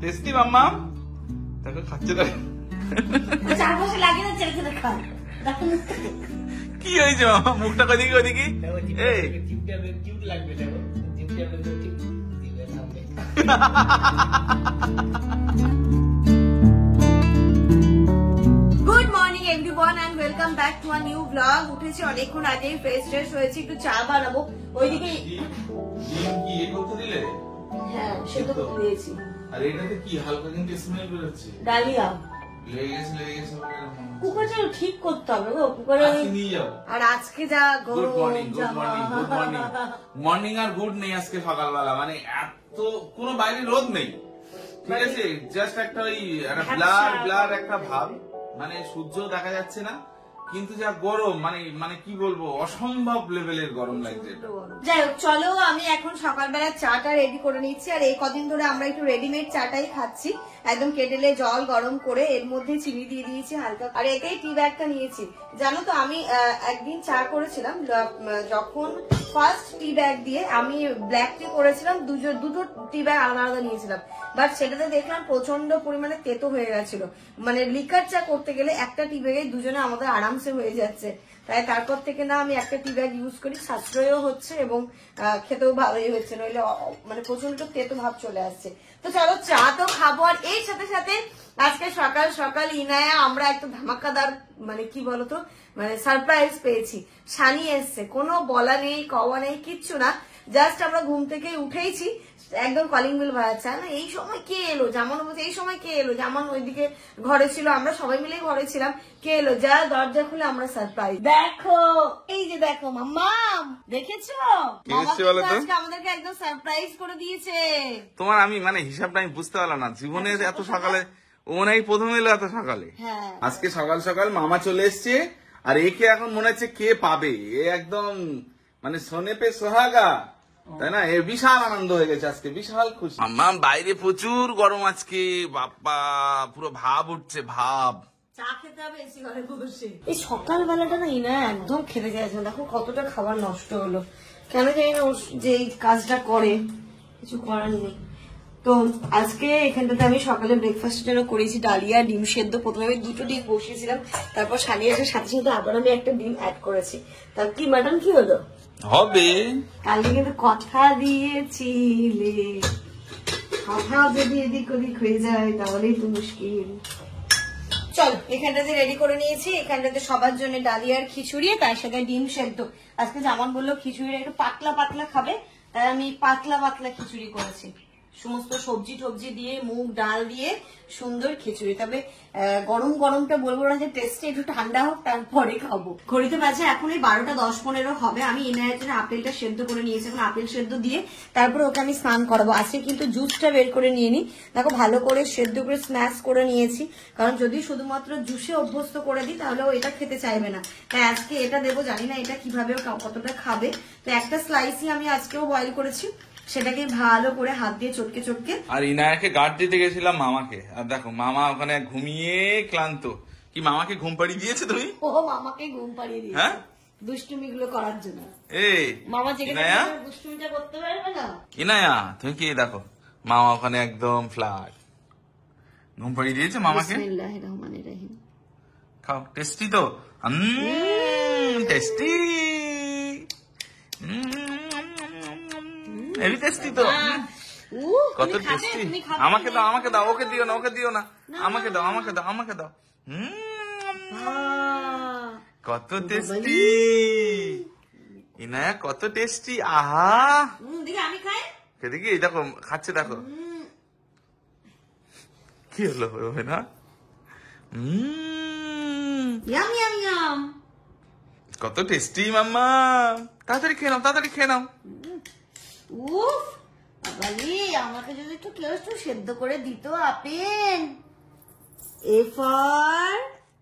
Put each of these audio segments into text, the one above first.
Tasty মাম্মা দেখো খাচ্ছে দেখো চারপাশে লাগে না ছেলে ছেলে খান দেখো কি হয়েছে মামা মুখটা কদিকে ওদিকে এই good morning everyone and welcome back to a new blog. উঠেছি অনেকক্ষণ আগে, ফ্রেশ ট্রেশ হয়েছি, একটু চা বানাবো। ওইদিকে ডিম কি এ করতে দিলে? হ্যাঁ সেটা তো দিয়েছি। আর এটাতে কি হালকা কিন্তু স্মেল বেরোচ্ছে। ডালিয়া লেগে গেছে কুকারটা ঠিক করতে হবে গো, কুকারে নিয়ে যাও। আর আজকে যা গুড মর্নিং গরম good morning good morning morning আর গুড নেই আজকে সকালবেলা, মানে এত কোনো বাইরে রোদ নেই, ঠিক আছে, জাস্ট একটা ওই একটা ব্লার একটা ভাব, মানে সূর্য দেখা যাচ্ছে না, কিন্তু যা গরম মানে কি বলবো, অসম্ভব লেভেলের গরম লাগছে। যাই হোক চলো, আমি এখন সকালবেলা চাটা রেডি করে নিচ্ছি। আর এই কদিন ধরে আমরা একটু রেডিমেড চাটাই খাচ্ছি, একদম কেটেলে জল গরম করে এর মধ্যে চিনি দিয়ে দিয়েছি হালকা, আর এতেই টি ব্যাগটা নিয়েছি। জানো তো আমি একদিন চা করেছিলাম, যখন ফার্স্ট টি ব্যাগ দিয়ে আমি ব্ল্যাক টি করেছিলাম, দুটো টি ব্যাগ আলাদা আলাদা নিয়েছিলাম, বাট সেটাতে দেখলাম প্রচন্ড পরিমাণে তেতো হয়ে গেছিল। মানে লিকার চা করতে গেলে একটা টি ব্যাগে দুজনে আমাদের আরামসে হয়ে যাচ্ছে, তাই তারপর থেকে না আমি একটা টি ব্যাগ ইউজ করি, সাশ্রয়ও হচ্ছে এবং খেতেও ভালোই হচ্ছে, নইলে মানে প্রচন্ড তেতো ভাব চলে আসছে। তো চলো চা তো খাবো, আর এই সাথে সাথে আজকে সকাল সকাল ইনায়া আমরা একটা ধামাকাদার মানে কি বলতো মানে সারপ্রাইজ পেয়েছি। সানি এসছে, কোনো বলা নেই কওয়া নেই কিচ্ছু না, জাস্ট আমরা ঘুম থেকে উঠেইছি, একদম কলিং বেল বাজাচ্ছে। না এই সময় কে এলো, যেমন বলছে এই সময় কে এলো, যেমন ওইদিকে ঘরে ছিল, আমরা সবাই মিলে ঘরে ছিলাম, কে এলো, যা দরজা খুলে আমরা সারপ্রাইজ। দেখো এই যে দেখো মাম্মাম, দেখেছো আজকে আমাদেরকে একদম সারপ্রাইজ করে দিয়েছে। তোমার আমি মানে হিসাবটা আমি বুঝতে পারলাম না, জীবনে এত সকালে ও নাই প্রথম এলো এত সকালে। আজকে সকাল সকাল মামা চলে এসছে, আর একে এখন মনে হচ্ছে কে পাবে, এ একদম মানে সোনে পে সোহাগা, তাই না, এ বিশাল আনন্দ হয়ে গেছে আজকে, বিশাল খুশি। মাম্মা বাইরে প্রচুর গরম আজকে, বাপ্পা পুরো ভাব উঠছে ভাব। চা খেতে হবে এসি ঘরে বসে। এই সকালবেলাটা না ইনা একদম খেতে চাইছে না, দেখো কতটা খাবার নষ্ট হলো, কেন জানি না, যে এই কাজটা করে কিছু করার নেই। তো আজকে এখানটাতে আমি সকালে ব্রেকফাস্টের জন্য করেছি ডালিয়া ডিম সেদ্ধ। প্রথমে আমি দুটো ডিম বসিয়েছিলাম, তারপর সানি আসার সাথে সাথে আবার আমি একটা ডিম অ্যাড করেছি। তার কি ম্যাডাম কি হলো হবে, কালকে কিন্তু কথা দিয়েছিলে, কথা যদি এদিক ওদিক হয়ে যায় তাহলেই তো মুশকিল। চল এখানটাতে রেডি করে নিয়েছি, এখানটাতে সবার জন্য ডালিয়ার খিচুড়ি, তার সাথে ডিম সেদ্ধ। আজকে জামান বললো খিচুড়িটা একটু পাতলা পাতলা খাবে, তাই আমি পাতলা পাতলা খিচুড়ি করেছি, সমস্ত সবজি টবজি দিয়ে মুগ ডাল দিয়ে সুন্দর খিচুড়ি। তবে গরম গরমটা বলবো না যে টেস্টে, একটু ঠান্ডা হোক তারপরে খাবো। ঘড়িতে বাজে এখন 12:10-15 হবে। আমি ইনায়ের জন্য আপেলটা সেদ্ধ করে নিয়েছি, এখন আপেল সেদ্ধ দিয়ে তারপরে ওকে আমি স্নান করাবো। আজকে কিন্তু জুসটা বের করে নিয়ে নি, দেখো ভালো করে সেদ্ধ করে স্ম্যাশ করে নিয়েছি, কারণ যদি শুধুমাত্র জুসে অভ্যস্ত করে দিই তাহলে ও এটা খেতে চাইবে না, তাই আজকে এটা দেবো। জানি না এটা কিভাবে কতটা খাবে, তো একটা স্লাইসই আমি আজকেও বয়েল করেছি, সেটাকে ভালো করে হাত দিয়ে চটকে চটকে। আর ইনায়াকে গার্ড দিতে গেছিলাম মামাকে, আর দেখো মামা ওখানে ঘুমিয়ে ক্লান্ত। কি মামাকে ঘুম পাড়িয়ে দিয়েছে তুমি? ও মামাকে ঘুম পাড়িয়ে দিয়েছে, হ্যাঁ দুষ্টুমি গুলো করার জন্য। এই মামা যেখানে দুষ্টুমিটা করতে পারবে না। ইনায়া তুমি কি দেখো, মামা ওখানে একদম ফ্ল্যাট ঘুম পাড়িয়ে দিয়েছে মামাকে। বিসমিল্লাহির রহমানির রহিম। খাও, টেস্টি তো, টেস্টি, হেভি টেস্টি তো, কত টেস্টি। আমাকে দাও আমাকে দাও, ওকে দিও না ওকে দিও না, আমাকে দাও আমাকে দাও আমাকে দাও। কত টেস্টি ইনায়া, কত টেস্টি। আহা আমি খাই, এদিকে দেখো খাচ্ছে, দেখো কি হলো না। কত টেস্টি মাম্মা, তাড়াতাড়ি খেয়ে নাও তাড়াতাড়ি খেয়ে নাও। উফ বাবালি, আমাকে যদি একটু কেউ একটু সেদ্ধ করে দিত। আপেল, এ ফর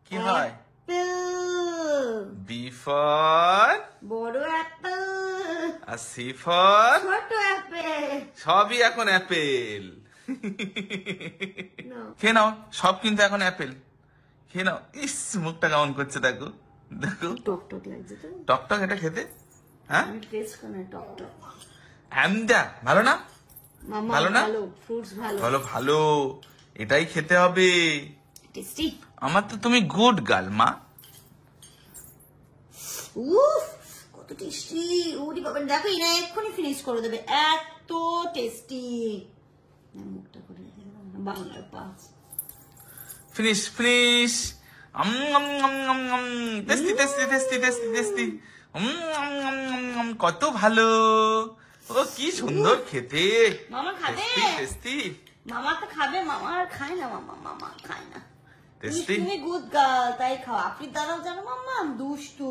কি হয়, অ্যাপেল, বি ফর বড় অ্যাপেল, আর সি ফর ছোট অ্যাপেল, সবই এখন অ্যাপেল। খেয়ে নাও, সব কিন্তু এখন অ্যাপেল, খেয়ে নাও। ইস মুখটা কেমন করছে দেখো দেখো, টক টক লাগছে তো, টক টক এটা খেতে, হ্যাঁ টেস্ট করে টক টক। আমদা ভালো না, মামা ভালো না? ভালো, ফ্রুটস ভালো, ভালো ভালো, এটাই খেতে হবে। টেস্টি। আমার তো তুমি গুড গার্ল মা। উফ কত টেস্টি, ওরে বাবা দেখো ইনা এক্ষুনি ফিনিশ করে দেবে, এত টেস্টি। মুখটা করে বাংলার পাঁচ finish finish. Tasty tasty tasty tasty tasty, কত ভালো, ও কি সুন্দর খেতে। মামা খাবে? টেস্টি। মামা তো খাবে, মামা আর খায় না, মামা খায় না। টেস্টি। তুমি গুড গার্ল তাই খাও, আপনি দাদাও জানো মাম্মা দুষ্টু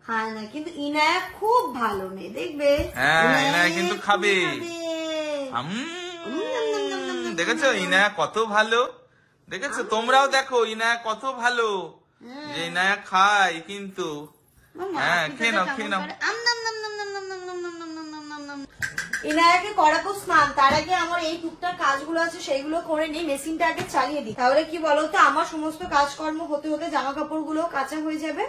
খায় না, কিন্তু ইনায়া খুব ভালো মেয়ে দেখবে। হ্যাঁ, ইনায়া কিন্তু খাবে। দেখেছো ইনায়া কত ভালো, দেখেছো তোমরাও দেখো ইনায়া কত ভালো, যে ইনায়া খায় কিন্তু। হ্যাঁ খেয়ে নাও খেয়ে নাও। ইনায়াকে করাবো স্নান, তার আগে আমার এই টুকটাক কাজগুলো আছে সেইগুলো করে নিই, মেশিনটা আগে চালিয়ে দিই, তাহলে কি বলতো আমার সমস্ত কাজকর্ম হতে হতে জামা কাপড় গুলো কাঁচা হয়ে যাবে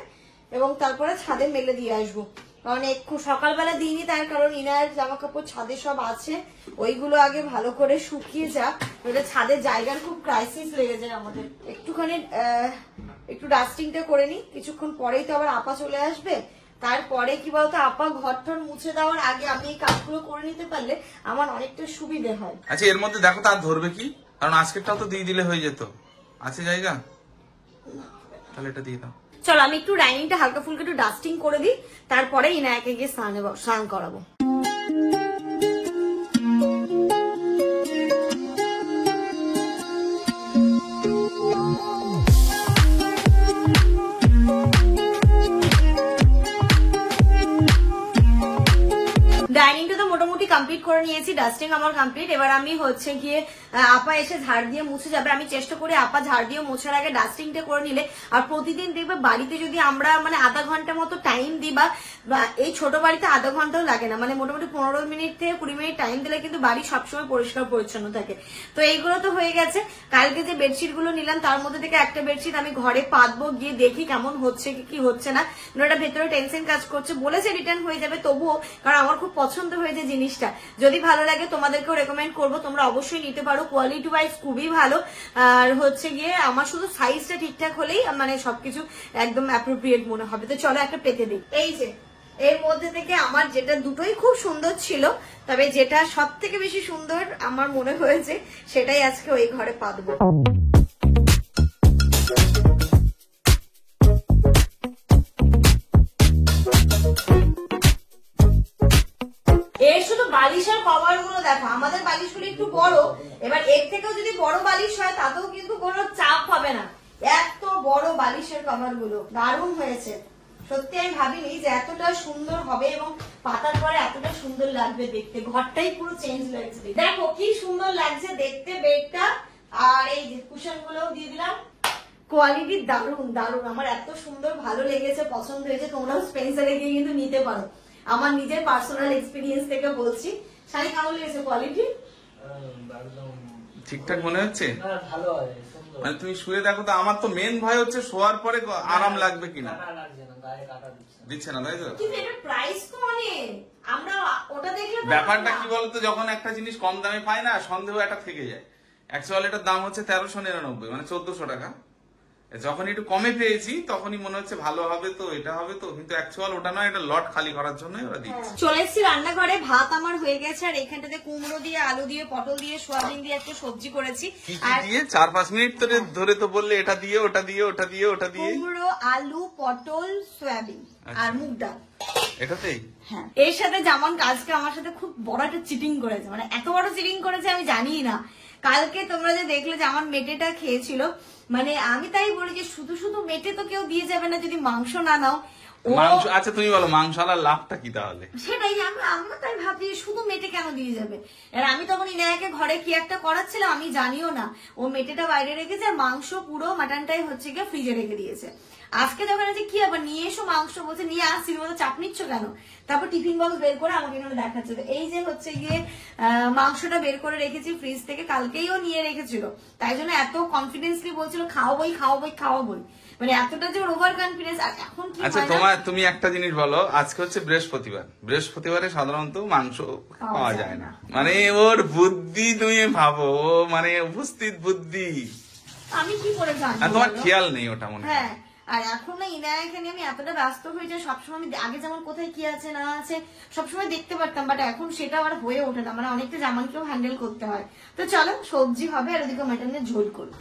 এবং তারপরে ছাদে মেলে দিয়ে আসবো। কারণ একটু সকালবেলা দিইনি, তার কারণ ইনায়ের জামা কাপড় ছাদে সব আছে, ওইগুলো আগে ভালো করে শুকিয়ে যাক, ওটা ছাদের জায়গার খুব ক্রাইসিস লেগে যায় আমাদের। একটুখানি একটু ডাস্টিংটা করে নিই, কিছুক্ষণ পরেই তো আবার আপা চলে আসবে, তারপরে কি বলতো আপা ঘর টর মুছে দেওয়ার আগে আমি এই কাজগুলো করে নিতে পারলে আমার অনেকটা সুবিধে হয়। আচ্ছা এর মধ্যে দেখো তার ধরবে কি, কারণ আজকেরটাও তো দিয়ে দিলে হয়ে যেত, আছে জায়গা, তাহলে এটা দিয়ে দাও। চলো আমি একটু ডাইনিংটা হালকা ফুলকা একটু ডাস্টিং করে দিই, তারপরে ইনায়াকে গিয়ে স্নান করাবো। ডাইনিংটা তো মোটামুটি কমপ্লিট করে নিয়েছি, ডাস্টিং আমার কমপ্লিট। এবার আমি হচ্ছে গিয়ে আপা এসে ঝাড় দিয়ে মুছে যাবে, আমি চেষ্টা করি আপা ঝাড় দিয়ে মোছার আগে ডাস্টিংটা করে নিলে। আর প্রতিদিন দেখবে বাড়িতে যদি আমরা মানে আধা ঘন্টা মতো টাইম দিই, বা এই ছোট বাড়িতে আধা ঘন্টাও লাগে না, মানে মোটামুটি 15 মিনিট থেকে 20 মিনিট টাইম দিলে কিন্তু বাড়ি সবসময় পরিষ্কার পরিচ্ছন্ন থাকে। তো এইগুলো তো হয়ে গেছে। কালকে যে বেডশিট গুলো নিলাম তার মধ্যে থেকে একটা বেডশিট আমি ঘরে পাতবো, গিয়ে দেখি কেমন হচ্ছে কি হচ্ছে না, ওটা ভেতরে টেনশন কাজ করছে, বলেছে রিটার্ন হয়ে যাবে, তবুও কারণ আমার খুব পছন্দ হয়েছে জিনিসটা, যদি ভালো লাগে তোমাদেরকেও রেকমেন্ড করবো, তোমরা অবশ্যই নিতে পারো, কোয়ালিটি ওয়াইজ খুবই ভালো। আর হচ্ছে গিয়ে আমার শুধু সাইজটা ঠিকঠাক হলেই মানে সবকিছু একদম অ্যাপ্রোপ্রিয়েট মনে হবে। তো চলো একটা পেতে দিই। এই যে এর মধ্যে থেকে আমার যেটা দুটোই খুব সুন্দর ছিল, তবে যেটা সব থেকে বেশি সুন্দর আমার মনে হয়েছে সেটাই আজকে ওই ঘরে পাতবো। এর শুধু বালিশের কভার গুলো দেখো, আমাদের বালিশগুলো একটু বড়, এবার এর থেকেও যদি বড় বালিশ হয় তাতেও কিন্তু কোনো চাপ হবে না। এত বড় বালিশের কভার গুলো দারুণ হয়েছে, সত্যি আমি ভাবিনি যে এতটা সুন্দর হবে এবং পাতার পরে এতটা সুন্দর লাগবে দেখতে, ঘরটাই পুরো চেঞ্জ লাগছে। দেখো কি সুন্দর লাগছে দেখতে বেডটা, আর এই যে কুশন গুলোও দিয়ে দিলাম, কোয়ালিটি দারুণ দারুণ, আমার এত সুন্দর ভালো লেগেছে, পছন্দ হয়েছে। তোমরাও স্পেন্সারে গিয়ে কিন্তু নিতে পারো, আমার নিজের পার্সোনাল এক্সপিরিয়েন্স থেকে বলছি। শাড়ি কেমন লেগেছে কোয়ালিটি? ঠিকঠাক মনে হচ্ছে? মানে তুমি শুয়ে দেখো তো, আমার তো মেন ভয় হচ্ছে শোয়ার পরে আরাম লাগবে কিনা, দিচ্ছে না তাই তো? কিন্তু এটার প্রাইস তো অনেক, আমরা ওটা দেখলে ব্যাপারটা কি বলতো, যখন একটা জিনিস কম দামে পাই না সন্দেহ একটা থেকে যায়। অ্যাকচুয়ালি এটার দাম হচ্ছে 1399, মানে 1400 টাকা। যখন একটু কমে পেয়েছি তখনই মনে হচ্ছে ভালো হবে তো, এটা হবে তো, কিন্তু অ্যাকচুয়াল ওটা নয়, এটা লট খালি করার জন্য ওরা দিচ্ছে। চলে এসেছি রান্নাঘরে, ভাত আমার হয়ে গেছে, আর এখানটাতে কুমড়ো দিয়ে আলু দিয়ে পটল দিয়ে সোয়াবিন দিয়ে একটা সবজি করেছি। আর দিয়ে 4-5 মিনিট ধরে তো বললে এটা দিয়ে ওটা দিয়ে ওটা দিয়ে ওটা দিয়ে। কুমড়ো আলু পটল সোয়াবিন আর মুগ ডাল, এটাতেই। হ্যাঁ, এর সাথে যেমন আজকে আমার সাথে খুব বড় একটা চিটিং করেছে, মানে এত বড় চিটিং করেছে আমি জানি না। কালকে তোমরা যে দেখলে যে আমার মেটেটা খেয়েছিল, মানে আমি তাই বলি যে শুধু শুধু মেটে তো কেউ দিয়ে যাবে না যদি মাংস না নাও। মাংস আচ্ছা তুমি বলো মাংস আলার লাভটা কি তাহলে? সেটাই আমরা তাই ভাবছি শুধু মেটে কেন দিয়ে যাবে। আর আমি তখন ইনায়াকে ঘরে কি একটা করাচ্ছিলাম আমি জানিও না, ও মেটেটা বাইরে রেখেছে আর মাংস পুরো মাটনটাই হচ্ছে গিয়ে ফ্রিজে রেখে দিয়েছে। আজকে যখন আছে কি আবার নিয়ে এসো মাংস, বলছে নিয়ে আসছি, বলতে চাপ নিচ্ছ কেন? তারপর টিফিন বক্স বের করে আমাকে এখানে দেখাচ্ছে। তো এই যে হচ্ছে গিয়ে মাংসটা বের করে রেখেছি ফ্রিজ থেকে, কালকেই ও নিয়ে রেখেছিল, তাই জন্য এত কনফিডেন্সলি বলছিল খাওয়াবোই খাওয়াবোই খাওয়াবোই, মানে এতটা যে ওভার কনফিডেন্স। আর এখন কি আচ্ছা তুমি একটা জিনিস বলো, আজকে হচ্ছে বৃহস্পতিবার, বৃহস্পতিবারে সাধারণত মাংস পাওয়া যায় না, মানে ওর বুদ্ধি তুমি ভাবো, মানে উপস্থিত বুদ্ধি, আমি কি করে জানি, আর তোমার খেয়াল নেই ওটা মনে হয়। হ্যাঁ, আর এখন না ইনায়াকে নিয়ে আমি এতটা ব্যস্ত হয়ে যাই, সবসময় আমি আগে যেমন কোথায় কি আছে না আছে সবসময় দেখতে পারতাম, বাট এখন সেটা আর হয়ে ওঠে না, মানে অনেকটা জামানকেও হ্যান্ডেল করতে হয়। তো চলো সবজি হবে আর ওদিকে মাটনের ঝোল করবো।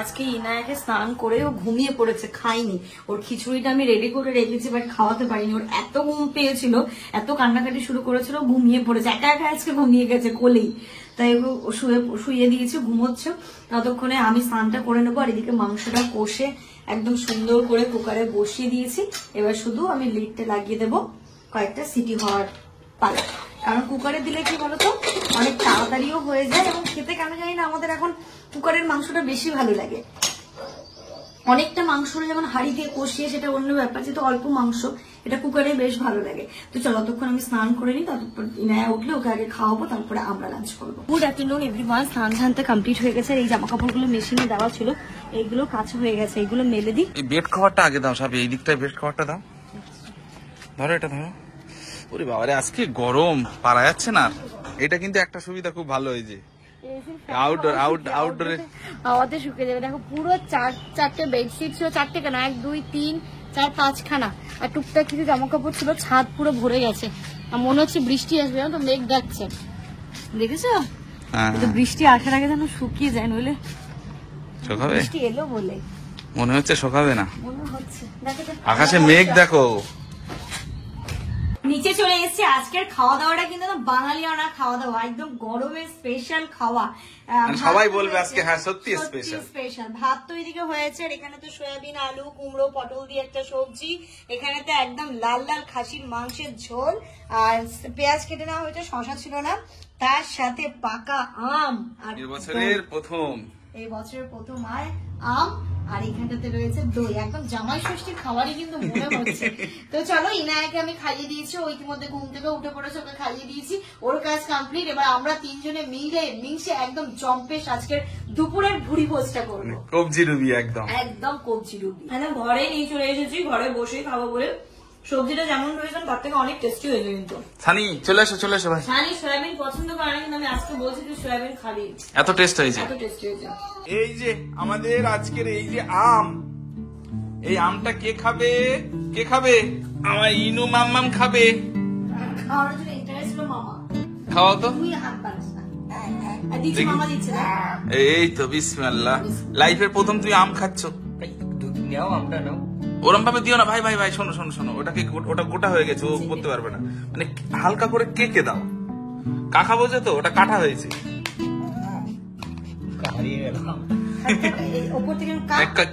আজকে ইনায়াকে স্নান করে ও ঘুমিয়ে পড়েছে, খাইনি। ওর খিচুড়িটা আমি রেডি করে রেখেছি, বাট খাওয়াতে পারিনি। ওর এত ঘুম পেয়েছিল, এত কান্নাকাটি শুরু করেছিল, ঘুমিয়ে পড়েছে, একা একা আজকে ঘুমিয়ে গেছে কোলেই। তাই শুয়ে দিয়েছি, ঘুমোচ্ছে। ততক্ষণে আমি স্নানটা করে নেবো, আর এদিকে মাংসটা কষে একদম সুন্দর করে কুকারে বসিয়ে দিয়েছি। এবার শুধু আমি লিডটা লাগিয়ে দেবো, কয়েকটা সিটি হওয়ার পালা। কারণ কুকারে দিলে কি বলতো অনেক তাড়াতাড়িও হয়ে যায়, এবং খেতে কেন জানি না আমাদের এখন কুকারের মাংসটা বেশি ভালো লাগে। অনেকটা মাংস যেমন হাঁড়ি দিয়ে কষিয়ে সেটা অন্য ব্যাপার, যেহেতু অল্প মাংস এটা কুকারে বেশ ভালো লাগে। তো চলো ততক্ষণ আমি স্নান করে নিই, ততক্ষণ ইনায়া উঠলে ওকে আগে খাওয়াবো, তারপরে আমরা লাঞ্চ করবো। গুড আফটারনুন এভরিওয়ান, স্নান ধানটা কমপ্লিট হয়ে গেছে। এই জামা কাপড়গুলো মেশিনে দেওয়া ছিল, এইগুলো কাঁচা হয়ে গেছে, এইগুলো মেলে দিই। এই বেড কভারটা আগে দাও, সব এই দিকটায় বেড কভারটা দাও, ধরো এটা ধরো। ওরে বাবারে আজকে গরম পারা যাচ্ছে না। এটা কিন্তু একটা সুবিধা খুব ভালো, এই যে আউটডোরে হাওয়াতে শুকিয়ে যাবে। দেখো পুরো চারটে বেডশিট ছিল, চারটে কেন 1 2 3 4 5 খানা, আর টুকটাক কিছু জামা কাপড় ছিল, ছাদ পুরো ভরে গেছে। আর মনে হচ্ছে বৃষ্টি আসবে, জানো তো মেঘ ডাকছে, দেখেছো? কিন্তু বৃষ্টি আসার আগে যেন শুকিয়ে যায়, নইলে শুকাবে। বৃষ্টি এলো বলে মনে হচ্ছে শুকাবে না, মনে হচ্ছে। দেখো আকাশে মেঘ দেখো। নিচে চলে এসেছি। আজকের খাওয়া দাওয়াটা কিন্তু বাঙালিয়ানা খাওয়া দাওয়া, একদম গরমের স্পেশাল খাওয়া। সবাই বলবে আজকে হ্যাঁ সত্যি স্পেশাল। ভাত তো এদিকে হয়েছে, আর এখানে তো সয়াবিন আলু কুমড়ো পটল দিয়ে একটা সবজি, এখানে তো একদম লাল লাল খাসির মাংসের ঝোল, আর পেঁয়াজ কেটে নেওয়া হয়েছে, শশা ছিল না, তার সাথে পাকা আম। আর এই বছরের প্রথম আম, আর এখানটাতে রয়েছে দই, একদম জামাই ষষ্ঠীর খাবারই কিন্তু মনে হচ্ছে। তো চলো ইনায়াকে আমি খাইয়ে দিয়েছি, ও ইতিমধ্যে ঘুম থেকে উঠে পড়েছে, ওকে খাইয়ে দিয়েছি, ওর কাজ কমপ্লিট। এবার আমরা তিনজনে মিশে একদম জম্পেশ আজকের দুপুরের ভুড়ি ভোজটা করবো, কবজি রুবি, একদম কবজি রুবি। ঘরে নিয়ে চলে এসেছি, ঘরে বসে খাবো বলে। সবজিটা যেমন রয়েছে তার থেকে অনেক টেস্টি হয়েছে। কিন্তু সানি চলে এসো ভাই। সানি সয়াবিন পছন্দ করে না, কিন্তু আমি আজকে বলছি তুই সয়াবিন খাবি, এত টেস্ট হয়েছে। এই যে আমাদের আজকের এই যে আম, এই আমটা কে খাবে? আমার ইনু মাম্মাম খাবে। খাওয়ার জন্য ইন্টারেস্ট হলো মামা। খাওয়াও তো। তুই হাত পারিস না, আর দিচ্ছি মামা দিচ্ছে না। এই তো বিসমিল্লাহ, লাইফের প্রথম তুই আম খাচ্ছ। নাও আমটা নাও। ওরম ভাবে দিও না ভাই। শোনো, ওটা গোটা হয়ে গেছে, ও করতে পারবে না, মানে হালকা করে কেকে দাও। কাকা বোঝে তো, ওটা কাটা হয়েছে।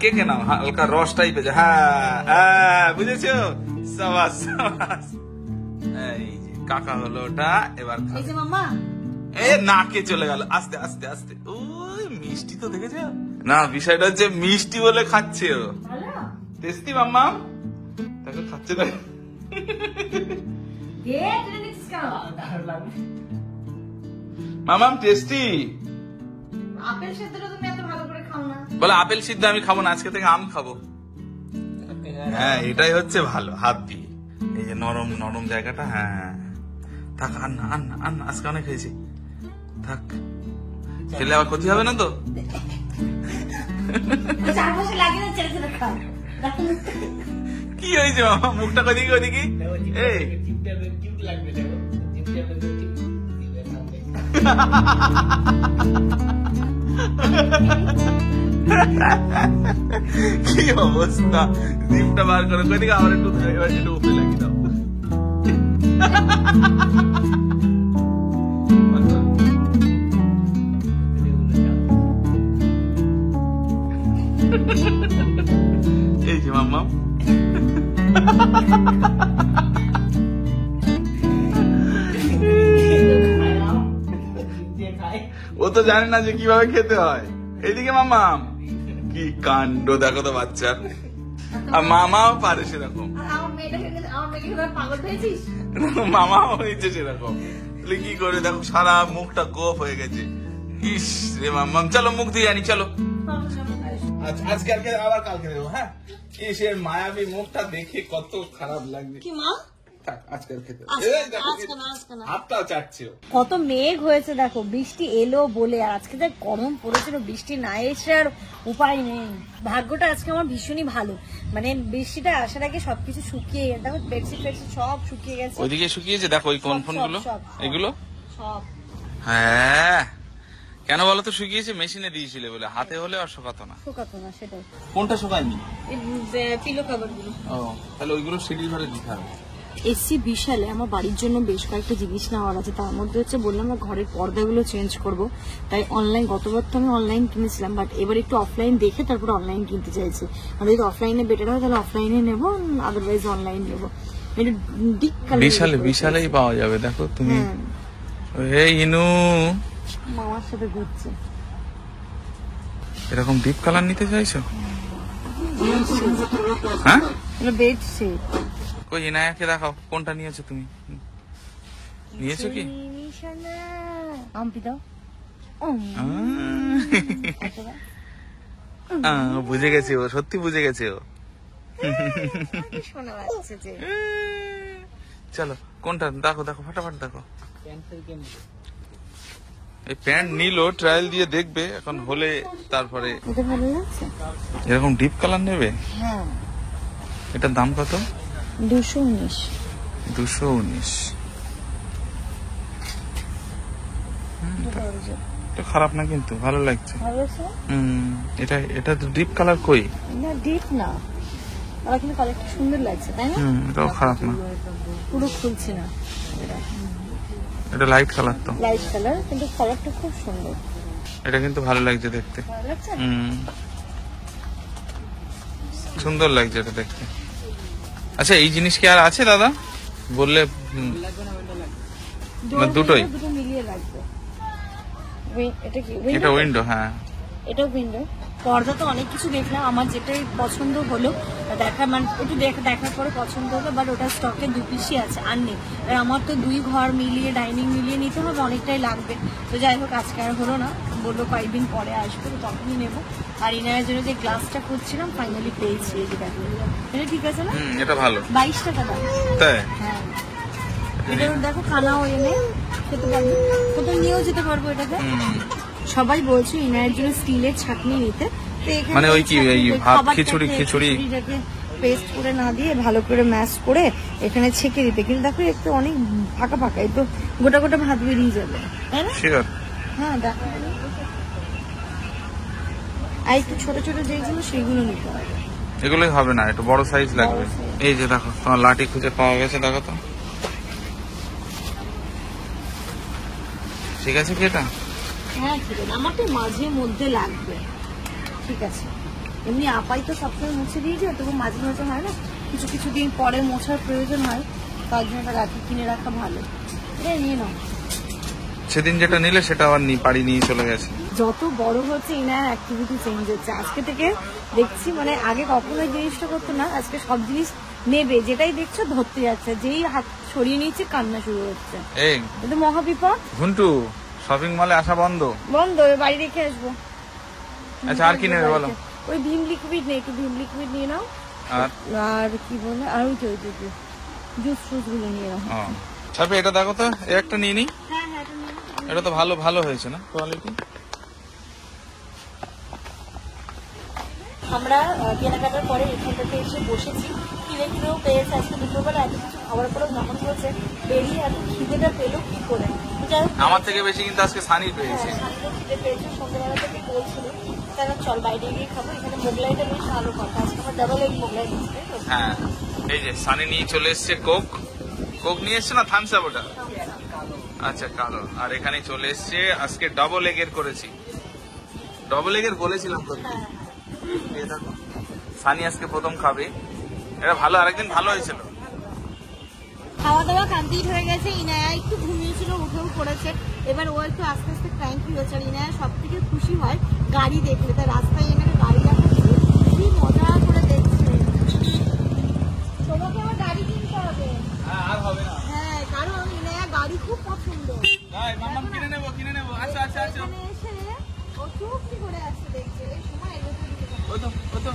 কেকে নাও, হালকা রস টাইপে। হ্যাঁ বুঝেছো, সাবাস। এই যে কাকা হলো ওটা, এবার মামা নাকে চলে গেল, আস্তে আস্তে আস্তে। ওই মিষ্টি তো দেখেছো না, বিষয়টা হচ্ছে মিষ্টি বলে খাচ্ছে ও। টেস্টি মাম্মা, তাকে খাচ্ছে না। মামাম টেস্টি। আপেল সিদ্ধটা তুমি এত ভালো করে খাও না। বলে আপেল সিদ্ধ আমি খাবো না, আজকে থেকে আম খাবো। হ্যাঁ এটাই হচ্ছে ভালো, হাত দিয়ে এই যে নরম নরম জায়গাটা। হ্যাঁ থাক, আন না আজকে অনেক হয়েছে, থাক, খেলে আবার ক্ষতি হবে না তো। কি হয়েছে মামা, মুখটা ওদিকে এই কি অবস্থা, জিপটা বার করে ওদিকে আবার একটু উপরে লাগিয়ে দাও। এই যে মাম্মা, ও তো জানে না যে কিভাবে খেতে হয়। এইদিকে মাম্মা, কি কাণ্ড দেখো তো বাচ্চার। আর মামাও পারে সেরকম, আর আমার মেয়েকে এবার পাগল পেয়েছিস? মামাও হয়েছে সেরকম। তাহলে কি করে দেখো সারা মুখটা গোপ হয়ে গেছে। ইস রে মাম্মাম, চলো মুখ দিয়ে আনি, চলো। আচ্ছা আজকে আবার কালকে দেবো। হ্যাঁ, এর মায়াবী মুখটা দেখে কত খারাপ লাগবে। কি মা, আজকাল খেতে হাতটাও চাটছে। কত মেঘ হয়েছে দেখো, বৃষ্টি এলো বলে। আর আজকে যা গরম পড়েছিল, বৃষ্টি না এসে আর উপায় নেই। ভাগ্যটা আজকে আমার ভীষণই ভালো, মানে বৃষ্টিটা আসার আগে সবকিছু শুকিয়ে গেছে। দেখো বেডশিট ফেডশিট সব শুকিয়ে গেছে। ওইদিকে শুকিয়েছে, দেখো ওই কোন ফোন গুলো, এগুলো সব। হ্যাঁ কেন বলো তো শুকিয়েছে? মেশিনে দিয়েছিলে বলে, হাতে হলে আর শুকাতো না। সেটাই। কোনটা শুকায়নি? পিলো কভার গুলো। ও তাহলে ওইগুলো সিঁড়ির ঘরে দিতে হবে। এসি বিশালে আমার বাড়ির জন্য বেশ কয়েকটা জিনিস নেওয়ার আছে, তার মধ্যে হচ্ছে বললাম না ঘরের পর্দাগুলো চেঞ্জ করব, তাই অনলাইন, গতবার তো আমি অনলাইন কিনেছিলাম, বাট এবার একটু অফলাইন দেখে তারপর অনলাইন কিনতে চাইছি। আর যদি অফলাইনে বেটার হয় তাহলে অফলাইনে নেবো, আদারওয়াইজ অনলাইন নেবো। বিশালেই পাওয়া যাবে। দেখো তুমি ইনু মামার সাথে ঘুরছে। এরকম ডিপ কালার নিতে চাইছো? হ্যাঁ বেডশিট। কই ইনায়াকে দেখাও কোনটা নিয়েছো তুমি। নিয়েছো কি? আমপি দাও। বুঝে গেছে ও, সত্যি বুঝে গেছে ও। শোনা যাচ্ছে যে। চলো কোনটা দেখো, দেখো ফটাফট দেখো। এই প্যান্ট নিলো, ট্রায়াল দিয়ে দেখবে, এখন হলে তারপরে। এটা ভালো লাগছে। এরকম ডিপ কালার নেবে? হ্যাঁ। এটার দাম কত? 219। 219। এটা খারাপ না কিন্তু, ভালো লাগছে। এটা তো ডিপ কালার কই? না ডিপ না, আর কিন্তু কালারটা সুন্দর লাগছে, তাই না? এটাও খারাপ না, পুরো খুলছে না। এটা লাইট কালার তো, লাইট কালার, কিন্তু কালারটা খুব সুন্দর। এটা কিন্তু ভালো লাগছে দেখতে। ভালো লাগছে? সুন্দর লাগছে এটা দেখতে। আচ্ছা এই জিনিস কি আর আছে দাদা? বললে দুটোই মিলিয়ে লাগবে। এটা কি? এটা উইন্ডো। হ্যাঁ এটা উইন্ডো। পর্দা তো অনেক কিছু দেখলাম, আমার যেটাই পছন্দ হলো দেখা, মানে একটু দেখার পরে পছন্দ হলো, বাট ওটা স্টকে 2 পিসই আছে, আর নেই। আর আমার তো 2 ঘর মিলিয়ে, ডাইনিং মিলিয়ে নিতে হবে, অনেকটাই লাগবে। তো যাই হোক আজকে আর হলো না, বললো কয়েকদিন পরে আসবো, তো তখনই নেবো। আর ইনারের জন্য যে গ্লাসটা খুঁজছিলাম ফাইনালি পেয়েছি, এই যে দেখো। এটা ঠিক আছে না? এটা ভালো। 22 টাকা দাম। তাই? হ্যাঁ। এটা দেখো খানাও এনে খেতে পারবো, কোথাও নিয়েও যেতে পারবো এটাকে। সবাই বলছে ইনারের জন্য স্টিলের ছাঁকনি নিতে, তো এখানে মানে ওই কি ভাত খিচুড়ি পেস্ট করে না দিয়ে ভালো করে ম্যাশ করে এখানে ছেঁকে দিতে। কিন্তু দেখো একটু অনেক ফাঁকা ফাঁকা, একটু গোটা গোটা ভাত বেরিয়ে যাবে, তাই না? হ্যাঁ দেখো, আর একটু ছোট ছোট যেগুলো সেগুলো নিতে হবে। এগুলোই হবে না, একটু বড় সাইজ লাগবে। এই যে দেখো তোমার লাঠি খুঁজে পাওয়া গেছে, দেখো তো ঠিক আছে কি এটা? হ্যাঁ ঠিক আছে, আমার তো মাঝে মধ্যে লাগবে। ঠিক আছে, এমনি আপাই তো সবসময় মুছে দিয়ে যায়, তবু মাঝে মাঝে হয় না, কিছু কিছু দিন পরে মোছার প্রয়োজন হয়, তার জন্য রাখি, কিনে রাখা ভালো। এটা নিয়ে নাও। সেদিন যেটা নিলে সেটা আবার বাড়ি নিয়ে চলে গেছে। যত বড় হচ্ছে ইনার অ্যাক্টিভিটি চেঞ্জ হচ্ছে। আজকে থেকে দেখছি, মানে আগে কখনো জিনিসটা করতো না, আজকে সব জিনিস নেবে, যেটাই দেখছো ধরতে যাচ্ছে, যেই হাত ছড়িয়ে নিচ্ছে কান্না শুরু হচ্ছে। এটা মহাবিপদ। ঘুন্টু শপিং মলে আসা বন্ধ, বাড়ি রেখে আসবো। আচ্ছা আর কি নেবে বলো? ওই ভীম লিকুইড নেই, একটু ভীম লিকুইড নিয়ে নাও। আর কি বলে, আর ওই জুস ফ্রুস গুলো নিয়ে নাও। ছাপে এটা দেখো তো, একটা নিয়ে নি। হ্যাঁ হ্যাঁ, এটা তো ভালো ভালো হয়েছে না কোয়ালিটি? আমরা কেনাকাটার পরে এখানটাতে এসে বসেছি, কিনেও পেয়েছে। আজকে দুপুরবেলা এত কিছু খাবার পরে যখন হচ্ছে বেরিয়ে এত খিদেটা পেলো কি করে। আমার থেকে বেশি কিন্তু আজকে সানি পেয়েছে। খিদে পেয়েছে, সন্ধ্যাবেলা থেকে বলছিল তাহলে চল বাইরে গিয়ে খাবো। এখানে মোগলাইটা বেশ ভালো কথা, আজকে আমার ডাবল এগ মোগলাই দিচ্ছে। হ্যাঁ এই যে সানি নিয়ে চলে এসছে কোক নিয়ে এসছে না থামস আপ ওটা? আচ্ছা কালো। আর এখানে চলে এসছে আজকে ডাবল এগের করেছি, ডাবল এগের বলেছিলাম তো। দেখো সানি আজকে প্রথম খাবে, এটা ভালো, আরেকদিন ভালো হয়েছিল। খাওয়া দাওয়া কমপ্লিট হয়ে গেছে, ইনায়া একটু ঘুমিয়েছিল, উঠেও পড়েছে। এবার ও একটু আস্তে আস্তে ক্র্যাঙ্কি হয়েছে। আর ইনায়া সব থেকে খুশি হয় গাড়ি দেখলে, তাই রাস্তায় এনে গাড়ি দেখাচ্ছি, কি মজা করে দেখছে। বাড়ি খুব পছন্দ। তাই মাম্মাম কিনে নেবো আচ্ছা এখানে এসে ও চুপটি করে আসছে, দেখছে এই সময় ও তো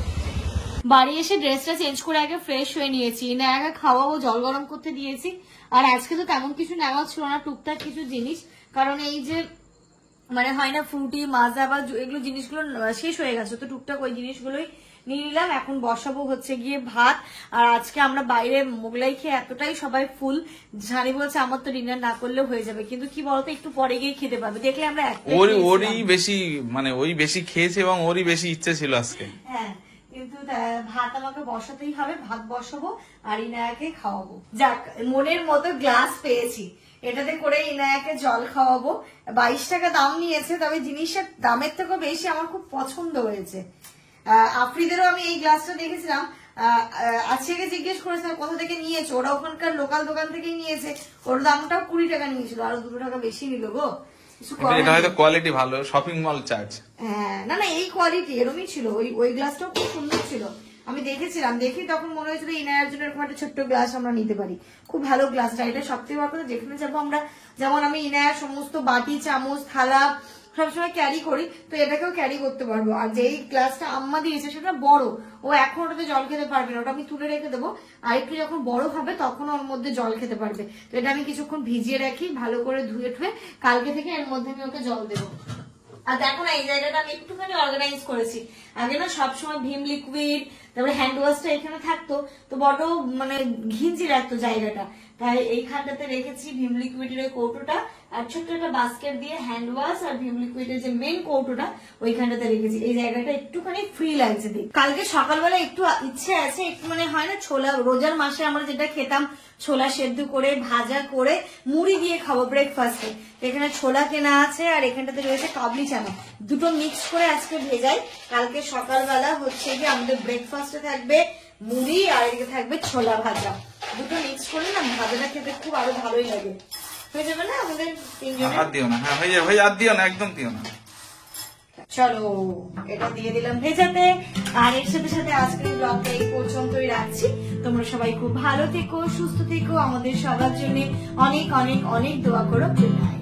বাড়ি এসে ড্রেসটা চেঞ্জ করে আগে ফ্রেশ হয়ে নিয়েছি, না আগে খাওয়াবো, জল গরম করতে দিয়েছি। আর আজকে তো তেমন কিছু নেওয়া ছিল না, টুকটাক কিছু জিনিস, কারণ এই যে মানে হয় না ফ্রুটি মাজা বা এগুলো জিনিসগুলো শেষ হয়ে গেছে, তো টুকটাক ওই জিনিসগুলোই নিয়ে নিলাম। এখন বসাবো হচ্ছে গিয়ে ভাত। আর আজকে আমরা বাইরে মোগলাই খেয়ে এতটাই সবাই ফুল, জানি বলছে আমার তো ডিনার না করলেও হয়ে যাবে, কিন্তু কি বলতো একটু পরে গিয়ে খেতে পারবে। দেখলে আমরা ওরই বেশি মানে ওই বেশি খেয়েছে এবং ওরই বেশি ইচ্ছে ছিল আজকে। হ্যাঁ, কিন্তু ভাত আমাকে বসাতেই হবে, ভাত বসাবো আর ইনায়াকে খাওয়াবো। যাক, মনের মতো গ্লাস পেয়েছি, এটাতে করে ইনায়াকে জল খাওয়াবো। 22 টাকা দাম নিয়েছে, তবে জিনিসের দামের থেকেও বেশি আমার খুব পছন্দ হয়েছে। আফ্রিদেরও আমি এই গ্লাসটা দেখেছিলাম, আজকে জিজ্ঞেস করেছিলাম কোথা থেকে নিয়েছে, ওরা ওখানকার লোকাল দোকান থেকেই নিয়েছে, ওর দামটাও 20 টাকা নিয়েছিল, আরো 2 টাকা বেশি নিল গো। এটা হয়তো কোয়ালিটি ভালো, শপিং মল চার্জ। হ্যাঁ, না এই কোয়ালিটি এরকমই ছিল, ওই গ্লাসটাও খুব সুন্দর ছিল। আমি দেখেছিলাম, দেখি তখন মনে হয়েছিল ইনায়ার জন্য এরকম একটা ছোট্ট গ্লাস আমরা নিতে পারি, খুব ভালো গ্লাসটা। এটা সবথেকে বড় কথা, যেখানে যাবো আমরা, যেমন আমি ইনায়ার সমস্ত বাটি চামচ থালা সবসময় ক্যারি করি, তো এটাকেও ক্যারি করতে পারবো। আর যেই গ্লাসটা আম্মা দিয়েছে সেটা বড়, ও এখন ওটাতে জল খেতে পারবে না, ওটা আমি তুলে রেখে দেবো, আর একটু যখন বড় হবে তখন ওর মধ্যে জল খেতে পারবে। তো এটা আমি কিছুক্ষণ ভিজিয়ে রাখি, ভালো করে ধুয়ে ঠুয়ে কালকে থেকে এর মধ্যে আমি ওকে জল দেবো। আর দেখো না, এই জায়গাটা আমি একটুখানি অর্গানাইজ করেছি। আগে না সবসময় ভীম লিকুইড, তারপরে হ্যান্ড ওয়াশটা এখানে থাকতো, তো বড় মানে ঘিঞ্জি রাখতো জায়গাটা, তাই এইখানটাতে রেখেছি ভীম লিকুইডের ওই কৌটোটা, আর ছোট্ট একটা বাস্কেট দিয়ে হ্যান্ড ওয়াশ আর ভীম লিকুইডের যে মেন কৌটোটা ওইখানটাতে রেখেছি। এই জায়গাটা একটুখানি ফ্রি লাগছে দেখ। কালকে সকালবেলা একটু ইচ্ছে আছে, একটু মানে হয় না ছোলা, রোজার মাসে আমরা যেটা খেতাম ছোলা সেদ্ধ করে ভাজা করে মুড়ি দিয়ে খাবো ব্রেকফাস্টে, এখানে ছোলা কেনা আছে আর এখানটাতে রয়েছে কাবলি চানা, দুটো মিক্স করে আজকে ভেজাই। কালকে সকালবেলা হচ্ছে কি আমাদের ব্রেকফাস্টে থাকবে মুড়ি আর এদিকে থাকবে ছোলা ভাজা, দুটো মিক্স করে না ভাজাটা খেতে খুব আরো ভালোই লাগে। হয়ে যাবে না আমাদের তিনজনের? আর দিও না, হ্যাঁ হয়ে যাবে, আর দিও না, একদম দিও না। চলো, এটা দিয়ে দিলাম ভেজাতে। আর এর সাথে সাথে আজকের ব্লগটা এই পর্যন্তই রাখছি। তোমরা সবাই খুব ভালো থেকো, সুস্থ থেকো, আমাদের সবার জন্য অনেক অনেক অনেক দোয়া করো। Good night.